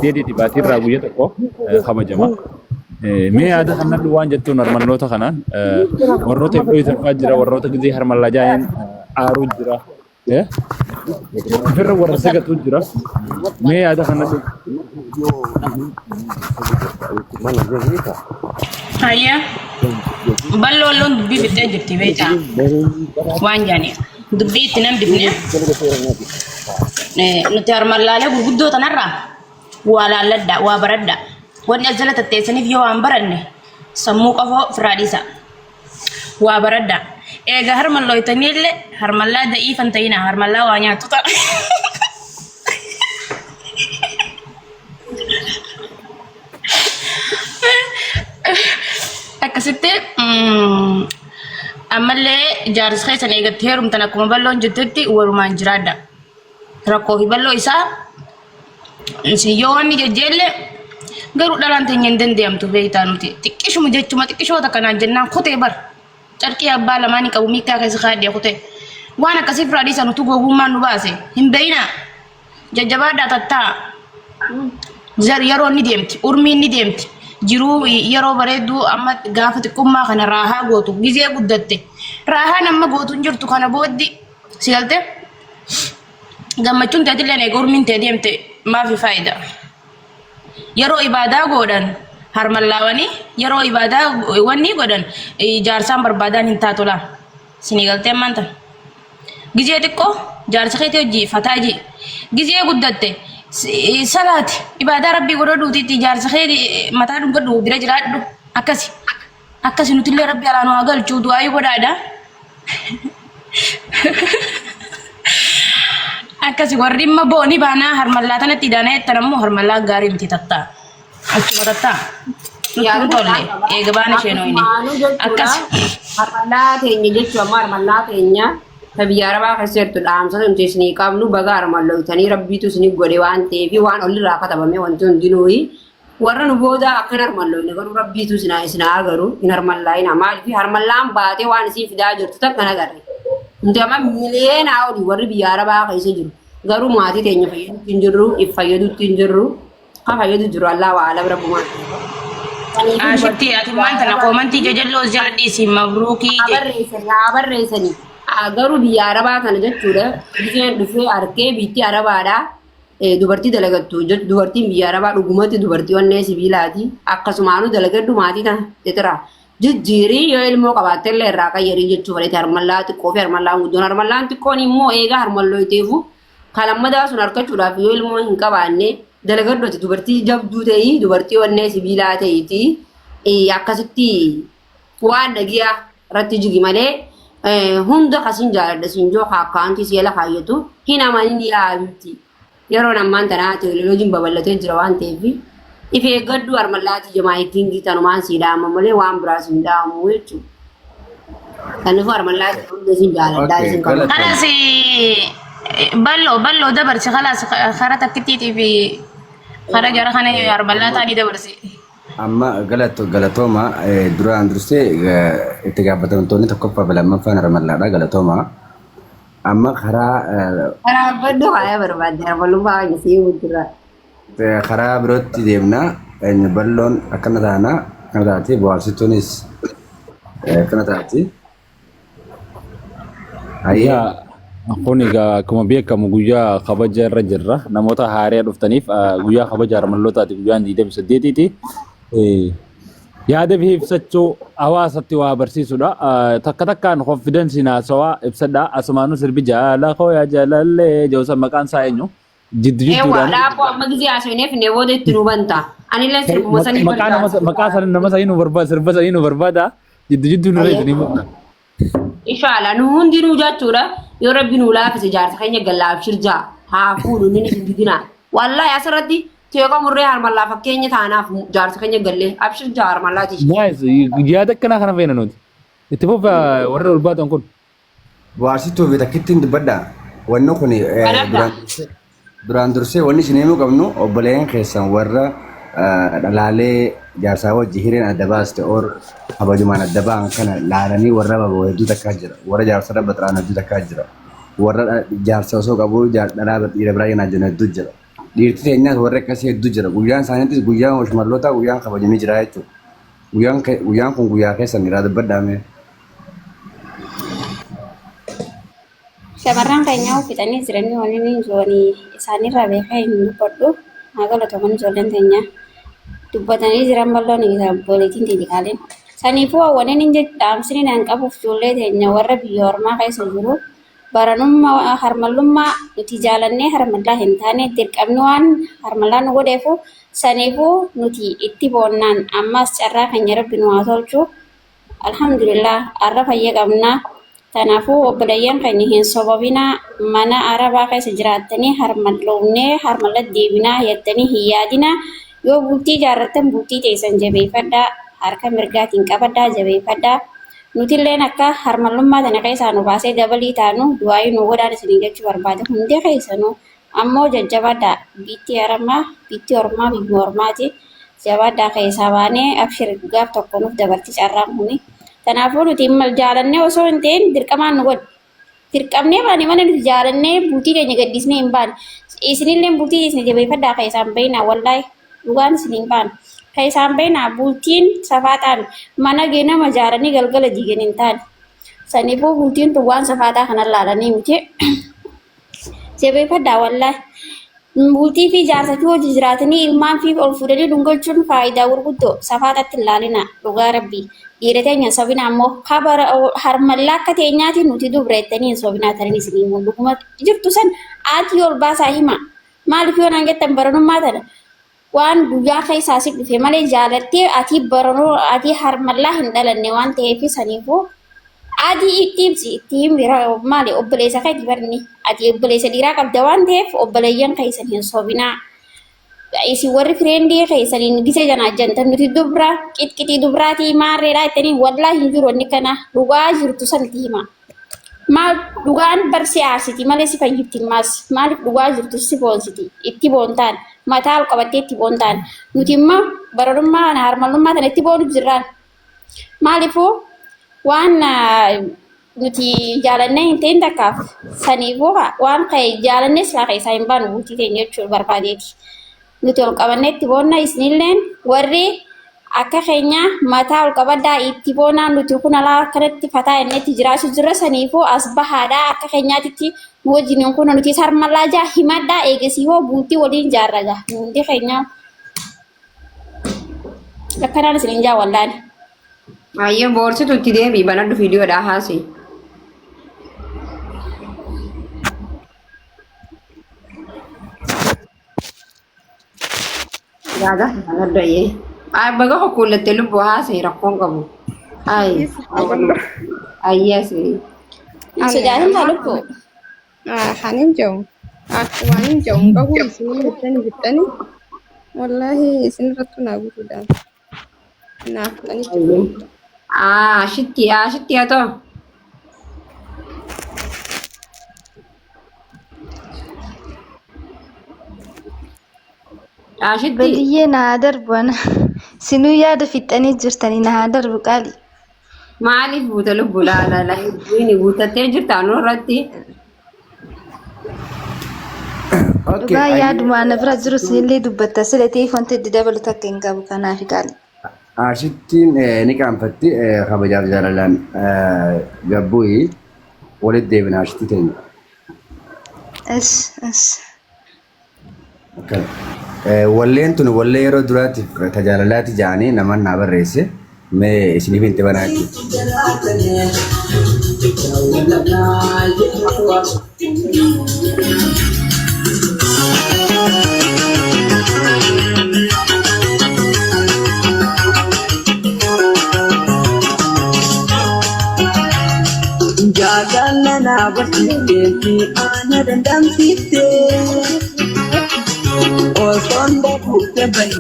deedii dhibaatii irraa guyya tokko kabajama. Mee yaada kanaan waan jettuun harmaloota kanaan warroota iddoo isaa jira warroota gizee harmallaa jaayeen aaruu jira. Firra warra sagatu jira. Mee yaada kanaan Ayya ballo lon dubbi bitte jirti beeta waan jaani dubbi itti nam dibne nuti harmallaalee gurguddoo tanarra waa laalladda waa baradda wanni ajjala tatteessaniif yoo waan baranne sammuu qofoo firaadhiisa waa baradda eega harmallooytaniillee harmallaa da'iifan ta'ina harmallaa waa nyaattu ta'a. Akkasitti ammallee jaarsa keessan eegattee heerumtan akkuma balloon jettetti walumaan jiraadha. Rakkoo fi balloo isaa isin yoo wanni jejjeelle garuu dhalaan teenya hin danda'amtu beektaa nuti xiqqishuma jechuma xiqqishoota kanaan jennaan kutee bar carqii abbaa lamaanii qabu miikaa keessa kaadhee kutee waan akkasii firaadhiisa nuti gowwummaan nu baase hin beeyna jajjabaadhaa tattaa yeroo ni deemti urmiin ni deemti. Jiru yeroo bareedu amma gaafa xiqqummaa kana raahaa gootu gizee guddatte raahaan amma gootu jirtu kana booddi sigalte gammachuun tajaajila eega urmiin ta'e deemte maafi faayida yeroo ibaadaa godhan harmallaawanii yeroo ibaadaa wanni godhan jaarsaan barbaadaan hin taatola sinigalte amanta gizee xiqqoo jaarsa keetii hojii fataaji gizee guddatte salaati ibadaa rabbii godhuuti jaarsa kee mataa dhungadhu bira jiraadhu akkasi nutillee rabbi alaanu haa galchuu du'aayu godhaadha akkasi warri imma booni baanaa harmallaa tanatti idaanaa jettan ammoo harmallaa gaarii miti tattaa achuma tattaa nutti tolle eega baana isheenooyini akkasi harmallaa teenya jechuu ammoo harmallaa teenya Habiyya Arabaa keessattuu dhaamsa nuti isinii qabnu baga harmallooytanii rabbiitu isinii godhe waan ta'eef waan olirraa katabame wanti hundinuu warra nu booda akka harmallooyne garuu rabbiitu isinaa agaru hin harmallaa'ina maaliif harmallaan baatee waan isii fidaa jirtu takka nagarre nuti amma miliyeenaa olii warri biyya Arabaa keessa jiru garuu maatii teenya fayyadutti hin jirru if fayyadutti hin jirru kan fayyadu jiru allaa waa ala bira bumaa. Ashitti ati maanta na koomantii jajalloo jala dhiisi mabruukii barreessanii. Garuu biyya Arabaa kana jechuudha biyya dhufee arkee biitti Arabaadha dubartii dalagattu dubartiin biyya Arabaa dhugumatti dubartii onnee sibiilaati akkasumaanuu dalagaddu maatii tana tetira jijjiirii yoo ilmoo qabaattellee irraa qayyarii jechuu fudhate harmallaa xiqqoo fi harmallaan guddoon harmallaan xiqqoon immoo eegaa harmallooyteefu kalammadaa sun harkachuudhaaf yoo ilmoo hin qabaanne dalagaddooti dubartii jabduu ta'ii dubartii onnee sibiilaa ta'iti akkasitti waan dhagiyaa irratti jigi malee hunda kasin jaaladha sinjoo akkaanti siela kaayatu hin amanin yaabti yeroo nammaan tanaa teekinooloojiin babal'atee jira waan ta'eef ifee gaddu harmallaati jamaayitiin tanumaan siidhaama malee waan biraas hin dhaamu jechuudha. Kanaafuu harmallaati hunda sin jaaladha isin kan. Kanas ballo dabarsi kalas kara takkitiitii fi kara jara kana harmallaa ta'anii dabarsi. Amma galatooma duraan dursee itti gaafatamtoonni tokkoffaa fi lammaffaan harmallaadha galatooma. Amma karaa baddoo haaya barbaadde harmallummaa isii guddiraa. Karaa birootti deemna balloon akkana taana akkana taati bohaarsituunis akkana taati. Kun egaa akkuma beekamu guyyaa kabaja irra jirra namoota haaraa dhuftaniif guyyaa kabaja harmallootaati guyyaan 28ti. Yaada fi ibsachuu hawaasatti waa barsiisudha. Takka takkaan konfidensi naasawaa ibsadha. Asumaanuu sirbi jaala koo yaa jaalallee jawsa maqaan isaa eenyu? Jidduudhaan. Dhaaboo amma gizee haasofneef ne booda itti nu banta. Anillee sirbuma sanii barbaada. Maqaa sana nama sanii nu barbaada sirba sanii nu barbaada. Jidduu nu reetu ni mudna. Inshallah nu hundinuu jechuudha. Yoo rabbi nu laafise jaarsa keenya gallaaf shirjaa haa fuudhu ni isin didina. Wallahi asirratti Tiga murre harmallaa fakkeenya taanaaf jaarsa keenya gallee abshir jaar harmallaati. Nice. Yaada akkana kana feena nuti. Itti fufa warra ol baatan kun. Bohaarsituu fi takkittiin dubbadha. Wanni kun duraan dursee wanni isin himuu qabnu obboleen keessan warra dhalaalee jaarsaa wajji hireen adda baaste or habajumaan adda ba'an kana laalanii warra baboo hedduu takkaa jira. Warra jaarsa irra baxiraan hedduu takkaa jira. Warra jaarsa osoo qabu dhalaa dhiira biraa jenaa jiran hedduu jira. dhiirti teenyaas warra akkasii hedduu jira. Guyyaan isaaniitis guyyaan oshmalloota guyyaan kabajamee jira jechuudha. Guyyaan kun guyyaa keessan irraa dubbadhaame. Shamarran keenya uffitanii jiranii waliin ijoollee isaaniirraa beekaa hin dubbadhu. Haa galatoomanii ijoolleen keenya dubbatanii jiran bal'oon boleetiin xixiqqaaleen. Saniifuu waliin hin dhaamsini naan qabuuf ijoollee teenya warra biyya ormaa keessa jiru. Baranummaa harmallummaa nuti jaalannee harmallaa hin taane dirqamni waan harmallaa nu godheefu saniifuu nuti itti boonnaan ammas carraa keenya rabbi nu haa tolchu. Alhamdulillah har'a fayyaa qabna. Kanaafuu obboleeyyan keenya hin sobobinaa mana arabaa keessa jiraattanii harmalloonnee harmalla deebinaa jettanii hin yaadinaa yoo bultii ijaarrattan bultii teessan jabeeffadhaa harka mirgaatiin qabadhaa jabeeffadhaa. Nutilleen akka harmallummaa tana keessaa nu baasee dabalii taanu du'aayii nu godhaan isin jechuu barbaada. Hundi keessanuu ammoo jajjabaadhaa biitti aramaa biitti ormaa biyya ormaati jabaadhaa keessaa baanee abshir gaaf tokko nuuf dabarti carraan kuni. Kanaafuu nuti jaalannee osoo hin ta'in dirqamaan nu godhu. Dirqamnee baane mana nuti jaalannee bultii keenya gaddisnee hin baane. Isinillee bultii isin jabeeffadhaa keessaan bahinaa wallaahi dhugaan isin hin baane. Keessaan bahinaa bultiin safaataan mana geenama jaaranii galgala diigan hin taane. Saniifuu bultiin tun waan safaataa kana laalanii miti. Jabeeffadhaa wallaahi. Bultii fi jaarsatti hojii jiraatanii ilmaan fi ol fuudhanii dhungachuun faayidaa gurguddoo safaatatti hin laalina dhugaa rabbii. Dhiira teenya sobina ammoo harmallaa akka teenyaati nuti dubreettanii hin sobinaa tarin isinii mul'ukuma jirtu san aatii ol baasaa hima. Maaliif yoo naan jettan baranummaa tana waan guyyaa keessaa si dhufe malee jaalattee ati harmallaa hin dhalanne waan ta'eef saniifuu ati itti ibsi itti himi maali obboleessa keeti barni ati obboleessa dhiiraa qabda waan ta'eef obboleeyyan keessan hin sobinaa. Isin warri fireendii keessaniin gisee janaa jantan nuti dubra qixqixii dubraatii maarreedhaa jettanii wallaahi hin jiru wanni kana dhugaa jirtu sanatti hima. Maal dhugaan barsi aarsiti malee si fayyifti maas maaliif dhugaa jirtu si boonsiti itti boontaan mataa ol qabattee itti boontaan nuti immoo baranummaa harmallummaa tana itti boonu jirraan maaliifuu waan nuti jaalannee hin ta'in takkaaf saniifuu waan jaalannee silaa keessaa hin baanu bultii teenya jechuudha barbaadeeti. Nuti ol qabannee itti boonna isinilleen warri akka keenya mataa ol qabaddaa itti boonnaa nuti kun alaa akkanatti fataa inni itti jiraachuu jirra saniifuu as bahaadhaa akka keenyaatitti nu wajjin kun nuti harmallaa jaa himadhaa eegasii hoo bultii waliin jaarraga hundi keenya akkanaan isin jaa wallaan. Ayyee boorsitu itti deebii banadhu viidiyoodhaa haasee. Yaada banadhu ayyee. Baga hokkuullattee lubbuu haasee rakkoon qabu. Ayyee asii. Sodaatin taa lubbuu. Hanin jauh. Waan hin jauh qabu isin bittanii wallaahi isin irrattu naa guutuudhaan. Naaf fudhanii. Shitti haa ta'u. Badiyyee na haa darbu ana. Sinuu yaada fixanii jirtanii na haa darbu qaali. Maaliif buuta lubbuu laala inni buutattee jirta anuu irratti. Dhugaa yaaduma ana bira jiru sinillee dubbatta sila ta'eef wanti itti dabalu takka hin qabu kanaaf qaali. Ashittiin ni qaanfatti kabajaaf jaalalaan gabbuyi walitti deebina ashitti teenya. Walleen tun wallee yeroo duraatiif tajaajilalaati jedhanii namoonni naa barreesse mee isiniif hin tibanaa Jagalana berhenti ana dendam site. Osonda buka bayi